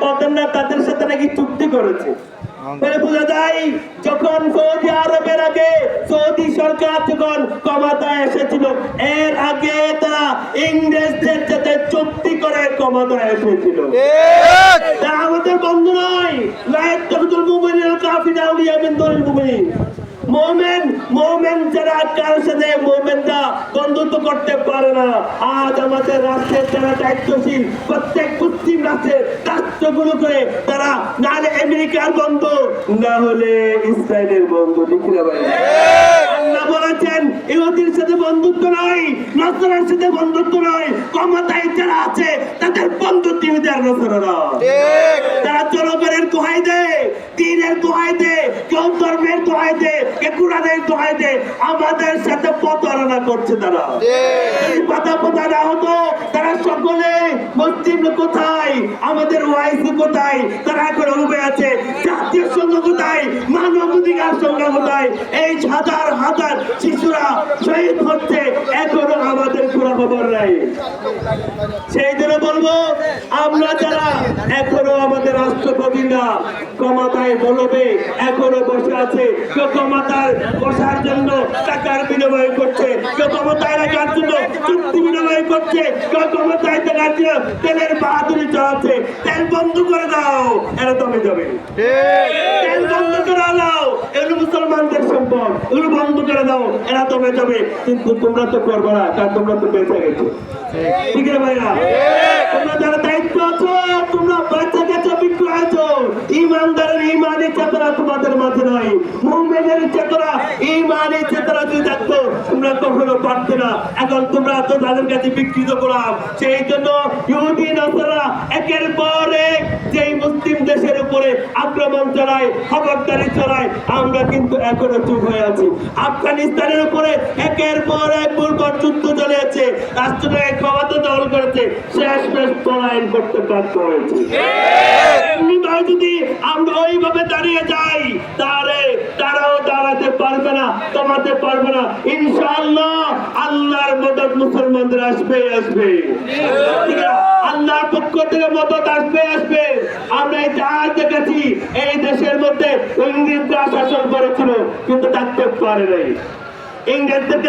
পারতেন না, তাদের সাথে নাকি চুক্তি করেছে। বোঝা যায় যখন সৌদি আরবের আগে সৌদি সরকার যখন ক্ষমতায় এসেছিল, এর আগে তারা ইংরেজদের সাথে চুক্তি করে ক্ষমতায় এসেছিল। তারা আমাদের বন্ধু নয়। মোমেন যারা কারোর সাথে মোমেনরা বন্ধুত্ব করতে পারে না। আজ আমাদের রাষ্ট্রের যারা দায়িত্বশীল, প্রত্যেক মুসলিম রাষ্ট্রের রাষ্ট্রগুলো করে তারা না হলে আমেরিকার বন্ধু, না হলে ইসরায়েলের বন্ধু। লিখি না ভাই? আল্লাহ বলেছেন ইহুদির সাথে বন্ধুত্ব নয়, নসরার সাথে বন্ধুত্ব নয়। ক্ষমতায় যারা আছে তাদের বন্ধুত্ব ইহুদি আর নসরারা। তারা জনগণের দোহাই দেয়, দ্বীনের দোহাই দেয়, কেউ ধর্মের দোহাই দেয়, কেউ কুরআনের দোহাই দেয়। আমাদের সাথে প্রতারণা করছে তারা। যদি পাতা না হতো, তারা সকলে মুসলিম কোথায়, আমাদের ওয়াইসি কোথায়, তারা এখন উঠে আছে। জাতীয় সংঘ কোথায়, মানবাধিকার সংঘ কোথায়? এই হাজার হাজার শিশুরা শহীদ হচ্ছে, এখনো আমাদের কোনো খবর নাই। সেই জন্য বলবো, আমরা যারা এখনো আমাদের রাষ্ট্রপতিরা ক্ষমতায় বলবে এখনো বসে আছে, কেউ ক্ষমতার বসার জন্য টাকার বিনিময় করছে, কেউ ক্ষমতায় রাখার জন্য চুক্তি বিনিময় করছে, কেউ ক্ষমতায় থাকার জন্য তেলের বাহাদুরি চালাচ্ছে। তেল বন্ধ করে দাও, এরা দমে যাবে। তেল বন্ধ করে দাও, এগুলো মুসলমানদের সম্পদ, এগুলো বন্ধ করে দাও, এরা দমে যাবে। কিন্তু তোমরা তো করবে না, কারণ তোমরা তো বেঁচে গেছো। ঠিক আছে ভাইরা? তোমরা যারা দায়িত্ব আছো, তোমরা বেঁচে গেছো, বিক্রি হয়েছো। ইমানদারের ইমানের চেতনা তোমাদের মাঝে নয়। মুমিনের চেতনা, ইমানের চেতনা যদি থাকতো তোমরা কখনো পারতে না। এখন তোমরা তো তাদের কাছে বিকৃত করাম। সেই জন্য ইহুদি নাসারা একের পর এক যেই মুসলিম দেশের উপরে আক্রমণ চালায়, খবরদারি চালায়, আমরা কিন্তু এখনো চুপ হয়ে আছি। আফগানিস্তানের উপরে একের পর এক বর্বর যুদ্ধ চলেছে, রাষ্ট্রনায়ক ক্ষমতা দখল করেছে, শেষ পলায়ন করতে বাধ্য হয়েছে। যদি আমরা ওইভাবে দাঁড়িয়ে যাই, তাহলে তারাও দাঁড়াতে পারবে না, কমাতে পারবে না। ইনশাআল্লাহ আল্লাহর মদদ মুসলমানদের আসবে। আল্লাহর পক্ষ থেকে মদদ আসবে। আমরা যা দেখেছি, এই দেশের মধ্যে ইংরেজরা শাসন করেছিল, কিন্তু থাকতে পারে নাই। ইংরেজদের